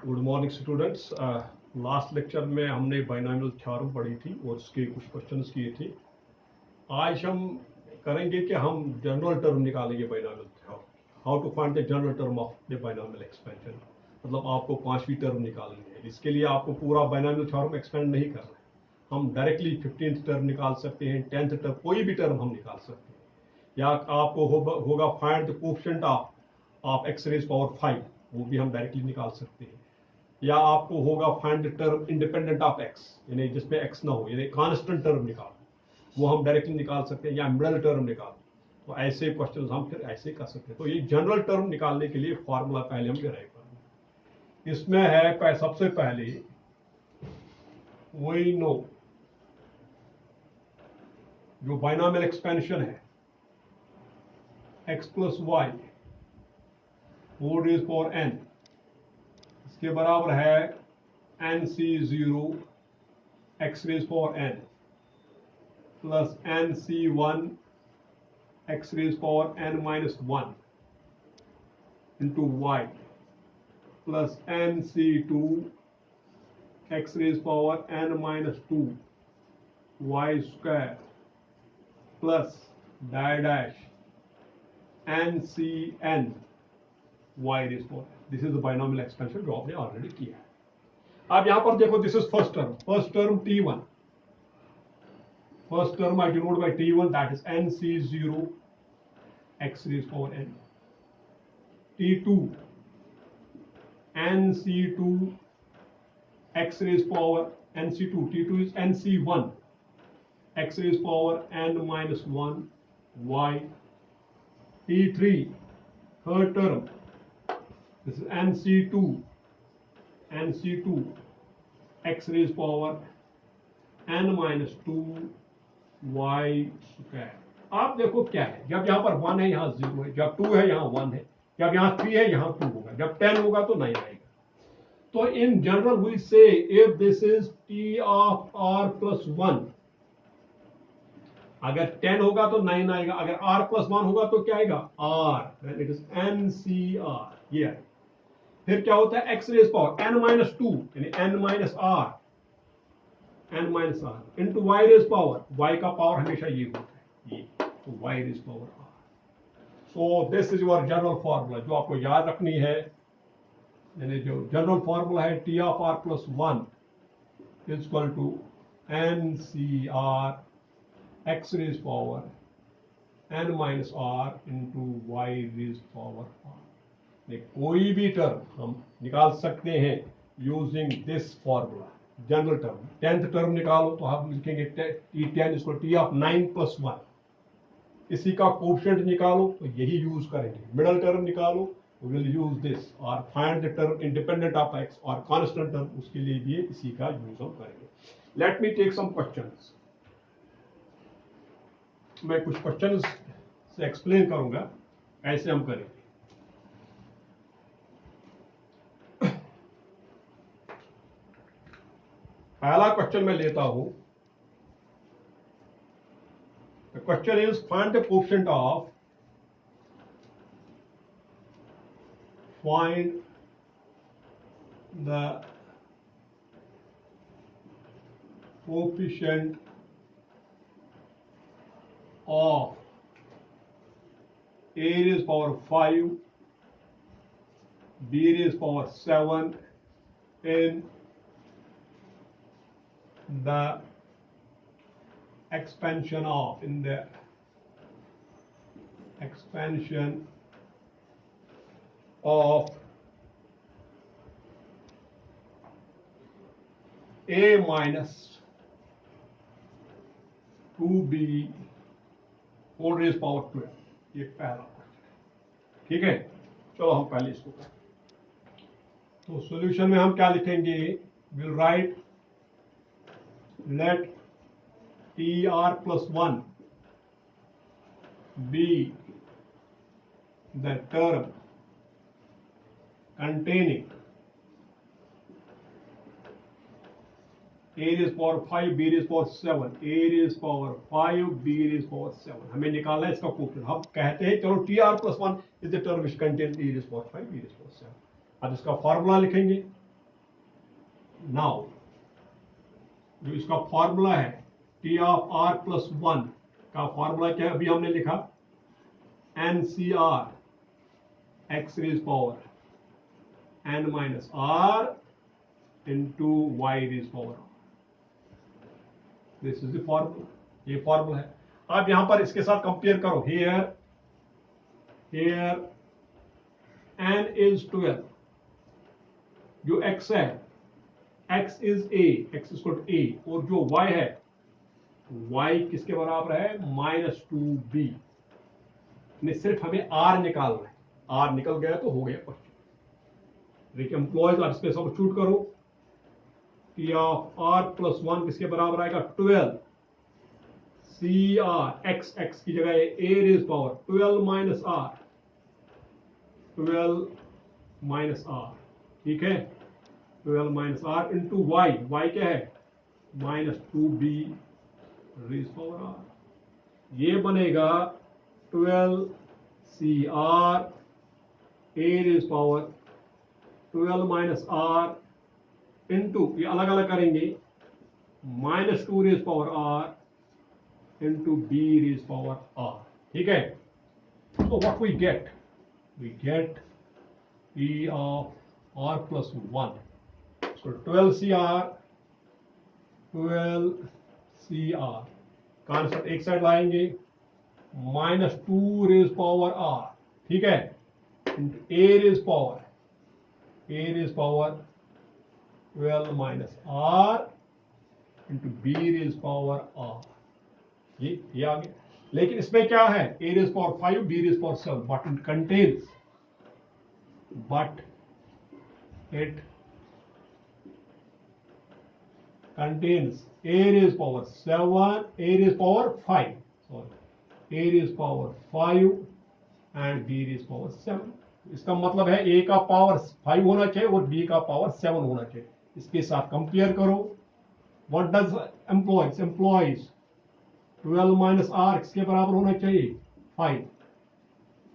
Good morning students. Last lecture में हमने binomial theorem पढ़ी थी और उसके कुछ क्वेश्चंस किए थे। आज हम करेंगे कि हम जनरल टर्म निकालेंगे binomial theorem, how to find the general term of the binomial expansion. मतलब आपको पांचवी टर्म निकालनी है। इसके लिए आपको पूरा बाइनोमियल थ्योरम एक्सपेंड नहीं करना है। हम डायरेक्टली 15th टर्म निकाल सकते हैं, 10th टर्म, कोई भी टर्म हम निकाल सकते हैं। या आपको होगा find the coefficient of x raise power 5, वो भी हम डायरेक्टली निकाल सकते हैं। या आपको होगा find the term independent of x, यानी जिसमें x ना हो, यानी कांस्टेंट टर्म निकाल, वो हम डायरेक्टली निकाल सकते हैं। या मिडल टर्म निकाल, तो ऐसे क्वेश्चन हम फिर ऐसे कर सकते हैं। तो ये जनरल टर्म निकालने के लिए फॉर्मूला पहले हम डिराइव करेंगे। इसमें है सबसे पहले वी नो जो बाइनोमियल एक्सपेंशन है x plus Y whole raise power n, इसके बराबर है nc0 x raise power n plus nc1 x raise power n minus 1 into y plus nc2 x raise power n minus 2 y square plus dash ncn y raise power. This is the binomial expansion जो आपने already किया है। अब यहां पर देखो, this is first term t1। First term I denote by t1, that is nc0 x raised power n. t2 nc2 x raised power nc2, t2 is nc1 x raised power n minus 1 y. t3 third term, this is nc2 x raised power n minus 2 y square. आप देखो क्या है, जब यहाँ पर 1 है यहाँ 0 है, जब 2 है यहाँ 1 है, जब यहाँ 3 है यहाँ 2 होगा, जब 10 होगा तो 9 आएगा। तो इन जनरल वी से if this is t of r plus 1, अगर 10 होगा तो 9 आएगा, अगर r प्लस 1 होगा तो क्या आएगा r, इट इज ncr। ये है। फिर क्या होता है x raise power n minus 2 यानी n minus r into y raise power, y का पावर हमेशा ये होता है, ये, तो y raise power r। So this is your general formula जो आपको याद रखनी है। यानी जो जनरल फॉर्मूला है t of r plus 1 is equal to ncr x raise power n minus r into y raise power r। कोई भी टर्म हम निकाल सकते हैं using this formula, general term. 10th term निकालो तो हम लिखेंगे t10 इसको t ऑफ 9 प्लस 1, इसी का कोएफिशिएंट निकालो तो यही यूज करेंगे। मिडल टर्म निकालो तो विल यूज दिस, और find the term independent of x और कांस्टेंट टर्म, उसके लिए भी इसी का यूज हम करेंगे। Let me take some questions. मैं कुछ क्वेश्चंस से एक्सप्लेन करूंगा कैसे हम करेंगे। पहला क्वेश्चन मैं लेता हूं। The question is find the coefficient of of a raised power 5 b raised power 7 in the expansion of a minus 2b whole raise power 12। ये पहला क्वेश्चन, ठीक है। चलो हम पहले इसको करें। तो सॉल्यूशन में हम क्या लिखेंगे, will right let tr plus 1 be the term containing a raised power 5 b raised power 7, a raised power 5 b raised power 7। हमें निकालना है इसका कोएफिशिएंट। हम कहते हैं चलो tr plus 1 is the term which contains a raised power 5 b raised power 7। अब इसका फॉर्मूला लिखेंगे, नाउ जो इसका फॉर्मूला है टी ऑफ आर प्लस 1 का फॉर्मूला क्या है, अभी हमने लिखा N C R X raise power N minus are into Y raise power, this is the formula, ये फॉर्मूला है। आप यहां पर इसके साथ कंपेयर करो, हियर n इज 12, जो x है x is a, x is two a, और जो y है y किसके बराबर है -2b। सिर्फ हमें r निकालना है, r निकल गया तो हो गया क्वेश्चन। देखिए एम्प्लॉयज, आप इसमें सब्स्टिट्यूट करो, टी ऑफ r प्लस 1 किसके बराबर आएगा 12 सी आर, x की जगह a raise power 12 minus r, 12 minus r, ठीक है, 12 minus r into y, y क्या है -2b रेज पावर r, ये बनेगा 12 c r a raise power 12 minus r into, ये अलग अलग करेंगे, -2 raise power r into b raise power r, ठीक है। तो what we get e of r plus 1, so 12 cr concept एक साइड लाएंगे, -2 रेज पावर r, ठीक है, a raise power 12 minus r into b raise power r, ये आ गया। लेकिन इसमें क्या है, a raise power 5 b raise power 7, but it contains a raised power 7, a raised power 5, sorry, a raised power 5 and b raised power 7। इसका मतलब है a का पावर 5 होना चाहिए और b का पावर 7 होना चाहिए। इसके साथ कंपेयर करो, what does employees 12 minus r किसके बराबर होना चाहिए 5,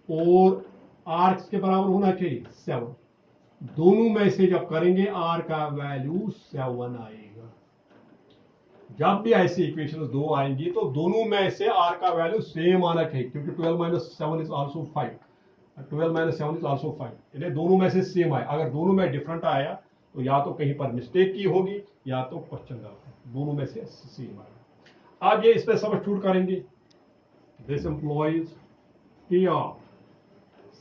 और r किसके बराबर होना चाहिए 7। दोनों में से जब करेंगे r का वैल्यू 7 आएगा। जब भी ऐसी इक्वेशंस दो आएंगी तो दोनों में से r का वैल्यू सेम आना चाहिए, क्योंकि 12 minus 7 is also 5, 12 minus 7 is also 5, इन्हें दोनों में से सेम आए। अगर दोनों में डिफरेंट आया तो या तो कहीं पर मिस्टेक की होगी या तो क्वेश्चन गलत है, दोनों में से सेम आएगा। आप ये इस पे सब्स्टिट्यूट करेंगे, this employees T of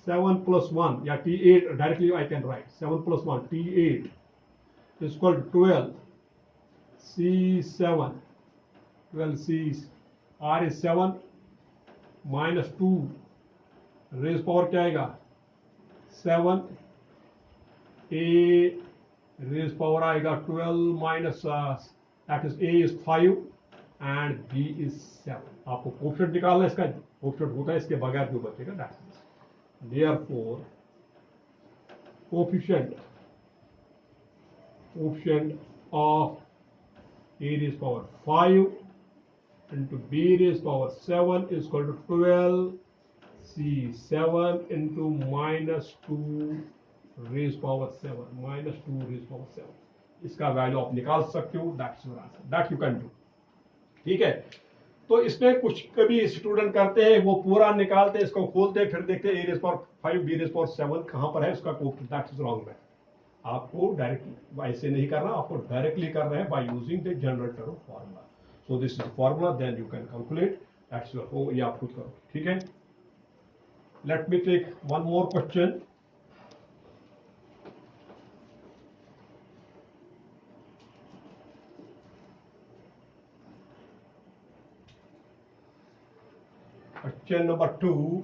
7 plus 1 या T8, directly I can write 7 plus 1 T8 is equal to 12 C7, 12 C, R is 7 minus 2 raise power क्या आएगा 7, A रेज पावर आएगा 12 minus that is A is 5 and B is 7। आपको coefficient निकालना है, इसका coefficient होता है, इसके बगैर जो बचेगा that is, therefore coefficient of a raised power 5 into b raised power 7 is equal to 12 c7 into -2 raised power 7, -2 raised power 7। इसका वैल्यू आप निकाल सकते हो, that's your answer, that you can do, ठीक है। तो इसमें कुछ कभी स्टूडेंट करते हैं, वो पूरा निकालते हैं, इसको खोलते हैं, फिर देखते हैं a rays power 5 b rays power 7 कहां पर है, उसका कोएफिशिएंट, दैट इज रॉन्ग है। आपको डायरेक्टली ऐसे नहीं करना, आपको डायरेक्टली करना है by using the general term formula. So this is formula, then you can calculate, that's your, ये आप खुद करो, ठीक है। Let me take one more question. Question number 2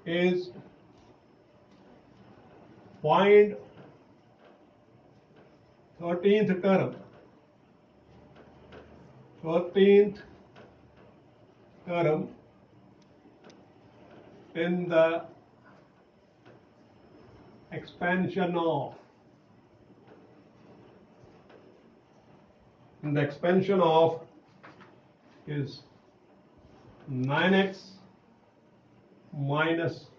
is find 13th term in the expansion of is 9x minus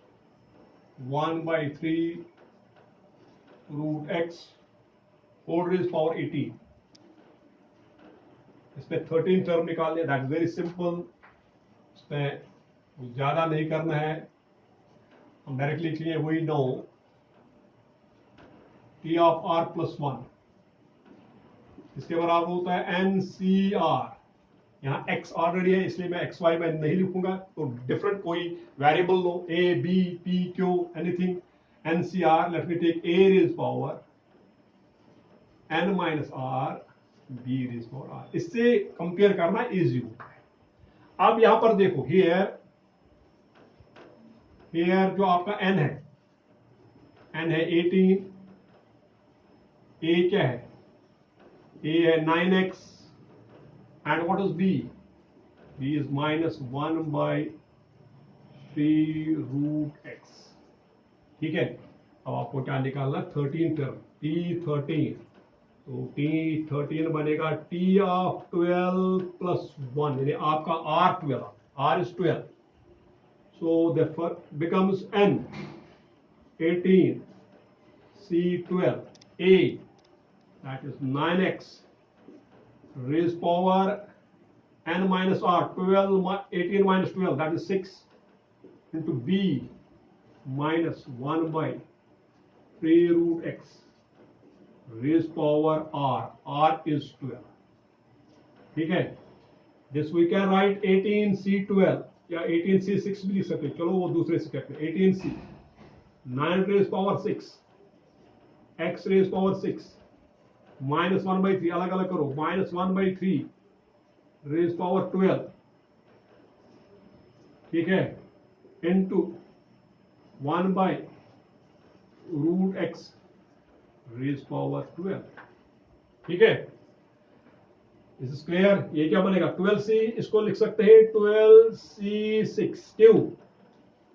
1/3 root x 4 raise power 18, इसमें 13 term निकालने, that is very simple. इसमें ज्यादा नहीं करना है, हम डायरेक्टली लिख लिए, we know T of R plus 1 इसके बराबर होता है एन सी आर। यहाँ x ऑलरेडी है इसलिए मैं xy में नहीं लिखूंगा, तो डिफरेंट कोई वेरिएबल लो, a b p q anything, N C R, let me take a raise power n minus r b raise power r। इससे कंपेयर करना इजी होता है। अब यहां पर देखो, हियर जो आपका n है 18, a क्या है, a है 9x, and what is b? b is minus 1 by 3 root x। ठीक है, अब आपको क्या निकालना, 13 टर्म, t13, तो t13 बनेगा t of 12 plus 1, यानी आपका r12, r is 12, so therefore becomes n 18 c12 a, that is 9x raised power n minus r, 18 minus 12, that is 6, into b minus 1 by 3 root x raised power r is 12। ठीक है, this we can write 18c12 या 18c6 भी लिख सकते हैं, चलो वो दूसरे स्टेप में, 18c 9 raised power 6 x raised power 6 minus 1 by 3, अलग अलग करो, minus 1 by 3 raised power 12, ठीक है, into 1 by root x raised power 12। ठीक है, दिस इज क्लियर। ये क्या बनेगा, 12c, इसको लिख सकते हैं 12c6, क्यों,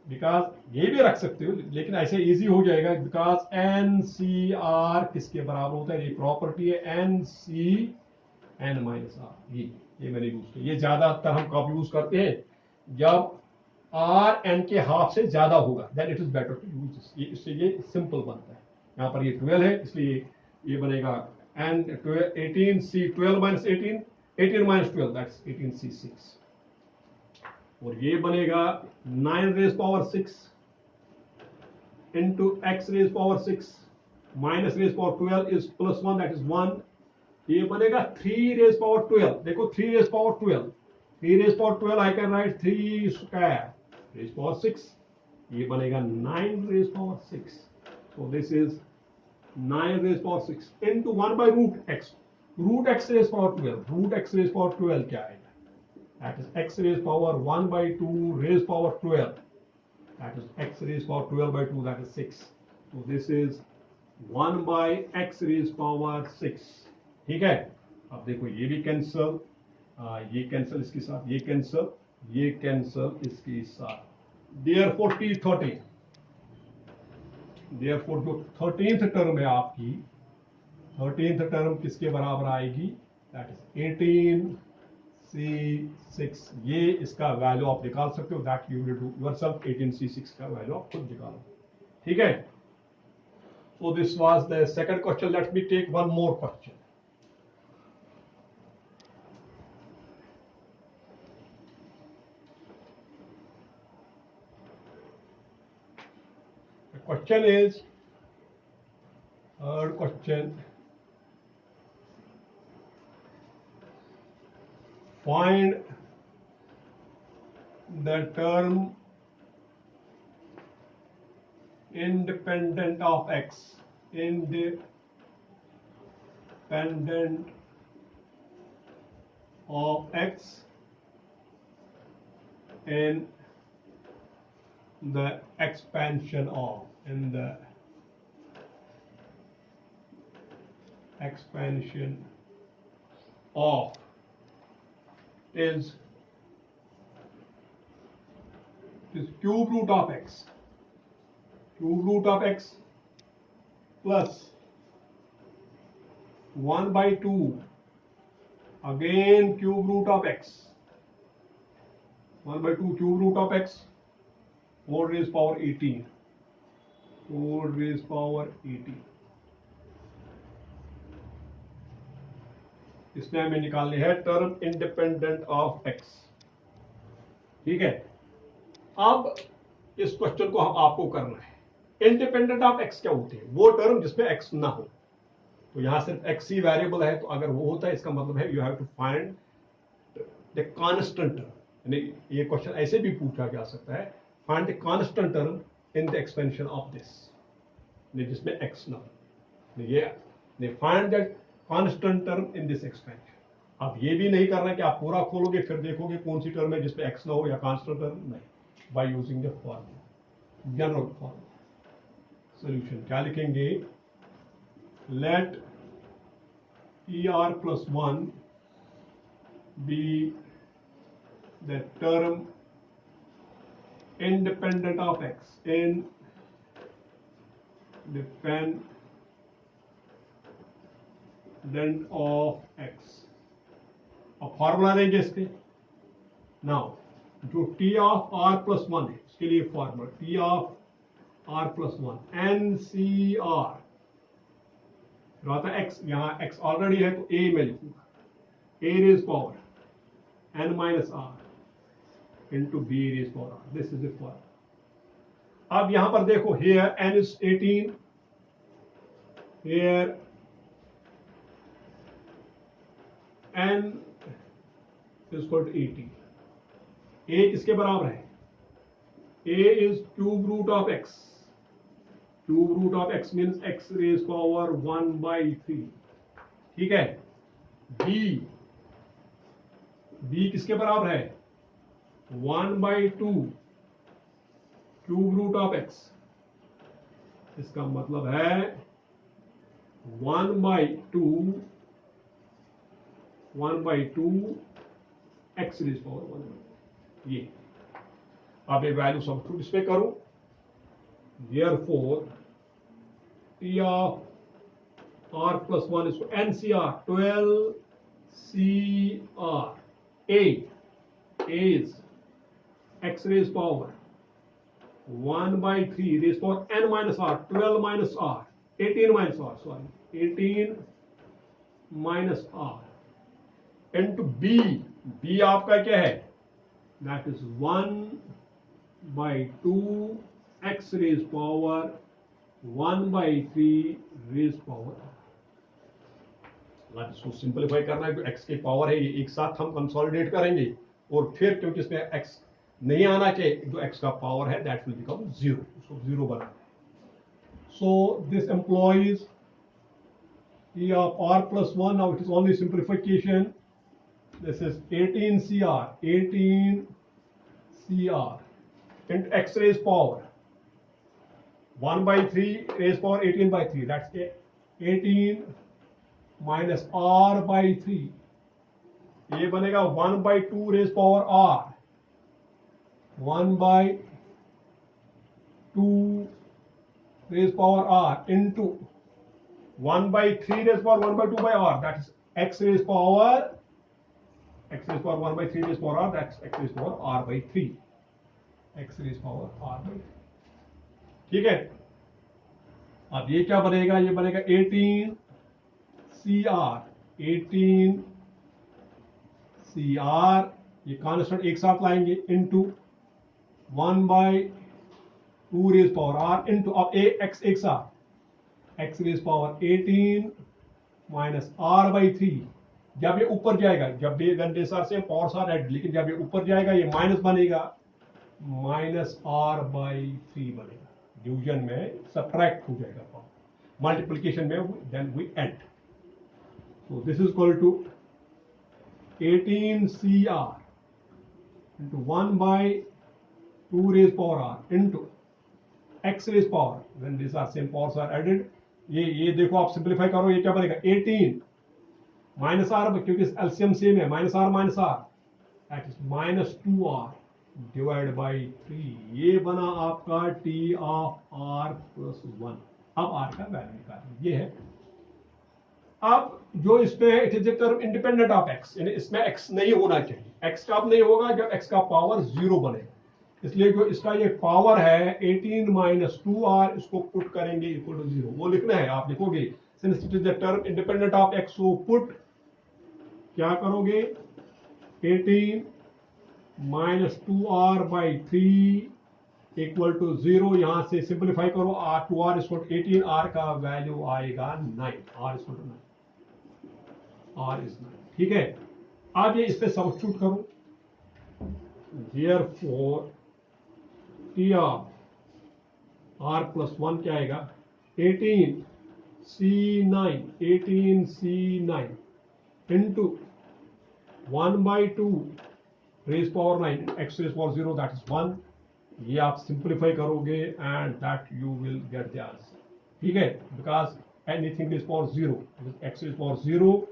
बिकॉज ये भी रख सकते हो लेकिन ऐसे इजी हो जाएगा, बिकॉज एन सी आर किसके बराबर होता है, ये प्रॉपर्टी है N C N minus R, ये मैंने यूज किया। ये ज्यादातर हम कब यूज करते हैं, जब आर एन के हाफ से ज्यादा होगा, then it is better to use, इससे ये सिंपल बनता है। यहाँ पर ये 12 है इसलिए ये बनेगा N 18 C 12 minus 18, 18 minus 12 that's 18 C 6, और ये बनेगा 9 raise power 6 into X raise power 6 minus raise power 12 is plus 1, that is 1, ये बनेगा 3 रेज पावर 12, देखो 3 raise power 12, 3 raise power 12 I can write 3 square raise power 6, ये बनेगा 9 raise power 6, so this is 9 raised power 6 into 1 by root x raised power 12, root x raised power 12 क्या आएगा, that is x raised power 1 by 2 raised power 12, that is x raised power 12 by 2, that is 6, so this is 1 by x raised power 6। ठीक है, अब देखो ये भी cancel, ये cancel इसके साथ, ये कैंसल, ये कैंसल इसके साथ, therefore t13, therefore जो 13th टर्म है आपकी, 13th टर्म किसके बराबर आएगी, दैट इज 18 c6, ये इसका वैल्यू आप निकाल सकते हो, that you will do yourself, 18 c6 का वैल्यू आप खुद निकालो। ठीक है, so this was the second question, let me take one more question. Question is, third question, find the term independent of x, independent of x in the expansion of, in the expansion of is cube root of x, cube root of x plus 1 by 2 again cube root of x, 1 by 2 cube root of x 4 raised power 18, 4 raised power 18, इसमें हमें निकालनी है term independent of x. ठीक है, अब इस question को हम आपको करना है। इंडिपेंडेंट ऑफ एक्स क्या होते हैं? वो टर्म जिसमें एक्स ना हो। तो यहां सिर्फ एक्स ही वेरिएबल है, तो अगर वो होता है इसका मतलब है you have to find the constant term. ये क्वेश्चन ऐसे भी पूछा जा सकता है, find the constant term in the expansion of this, जिसमें एक्स ना हो। ये find the constant term in this expansion. अब ये भी नहीं करना कि आप पूरा खोलोगे फिर देखोगे कौन सी टर्म है जिसमें एक्स ना हो या कांस्टेंट टर्म नहीं। By using the formula, general formula. Solution क्या लिखेंगे? Let ER plus 1 be the term independent of x, independent of x। अब फॉर्मूला देंगे इसके। नाउ जो T ऑफ R प्लस 1 है उसके लिए formula T of R plus 1 NCR x, यहां एक्स ऑलरेडी है तो ए में लिखूंगा, a raise power n minus are into b raise power r. This is the formula. अब यहां पर देखो, here n is 18, here n is equal to 18। A किसके बराबर है? A is cube root of x. Cube root of x means x raise power 1/3। ठीक है। B किसके बराबर है? 1/2 क्यूब रूट ऑफ एक्स। इसका मतलब है 1/2 एक्स रेज पावर 1/2। ये अब ये वैल्यू सब्स्टिट्यूट इस पे करूं, therefore T of R plus 1 is NCR 12CR। A is x raised power 1/3 raised power n minus R, 12 minus R, 18 minus R, sorry, 18 minus R into B। B आपका क्या है? That is 1/2 x raised power 1/3 raised power। इसको simplify करना है, x की power है, ये एक साथ हम कंसोलिडेट करेंगे और फिर क्योंकि इसमें x नहीं आना चाहिए, जो x का पावर है दैट विल बिकम 0, उसको 0 बनाना है। So this employees E of R plus 1, now it is only simplification। This is 18CR into x raised power 1/3 raised power 18/3, that's 18 minus R/3। ये बनेगा 1/2 raised power R, 1/2 raised power R into 1/3 raised power 1/2 by R, that is x raised power 1/3 raised power R, that's x raised power R/3, x raised power R/3। ठीक है। अब ये क्या बनेगा? ये बनेगा 18CR ये कांस्टेंट एक साथ लाएंगे into 1/2 raise power R into, अब x एक साथ, x raise power 18 minus R/3। जब ये ऊपर जाएगा, जब ये सेम पावर्स आर एड, लेकिन जब ये ऊपर जाएगा ये माइनस बनेगा, माइनस R/3 बनेगा। डिवीजन में सब्ट्रैक्ट हो जाएगा पावर, मल्टीप्लिकेशन में then we add. So this is equal to 18CR into 1/2 raised power R into x raised power, when these are same powers are added, ये देखो आप simplify करो, ये क्या बनेगा? 18 माइनस आर, क्योंकि एलसीएम सेम है, minus R that is -2R divide by 3। ये बना आपका T ऑफ R प्लस 1। अब R का वैल्यू निकालेंगे, ये है। अब जो इसमें है, it is a term independent of x, यानी इसमें x नहीं होना चाहिए। x कब नहीं होगा? जब x का पावर 0 बनेगा। इसलिए जो इसका ये पावर है 18 माइनस 2R, इसको पुट करेंगे इक्वल टू 0। वो लिखना है, आप लिखोगे since it is the term independent of x, so put क्या करोगे, 18 माइनस 2r/3 इक्वल टू 0। यहां से सिंप्लीफाई करो, r 2r equal to 18, r का वैल्यू आएगा 9, r equal to 9, r is 9। ठीक है, अब ये इस पे सब्स्टिट्यूट करो, therefore t of r plus 1 क्या आएगा, 18c9 into 1/2 raise power 9 x raise power 0 that is 1। ये आप सिंप्लीफाई करोगे and that you will get the answer. ठीक है, because anything is power 0, x is power 0,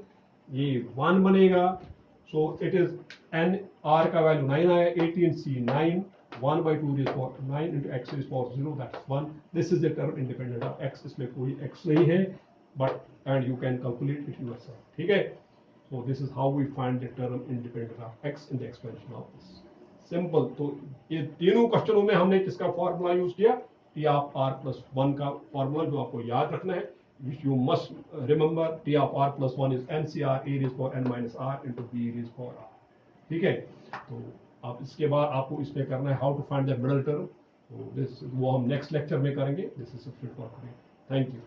ये 1 बनेगा। So it is n, r का वैल्यू 9 आया, 18c9 1/2 raise power 9 into x raise power 0 that is 1। This is the term independent of x, इसमें कोई x नहीं है, but and you can calculate it yourself. ठीक है, so this is how we find the term independent of x in the expansion of this। सिंपल। तो ये तीनों क्वेश्चनों में हमने किसका फॉर्मूला यूज किया, टी ऑफ आर प्लस 1 का फॉर्मूला, जो आपको याद रखना है, which you must remember. T of R plus 1 इज NCR a raised power n minus r into b raised power r। ठीक है, तो आप इसके बाद आपको इसमें करना है how to find the middle term. तो दिस वो हम नेक्स्ट लेक्चर में करेंगे। This is sufficient for today. Thank you.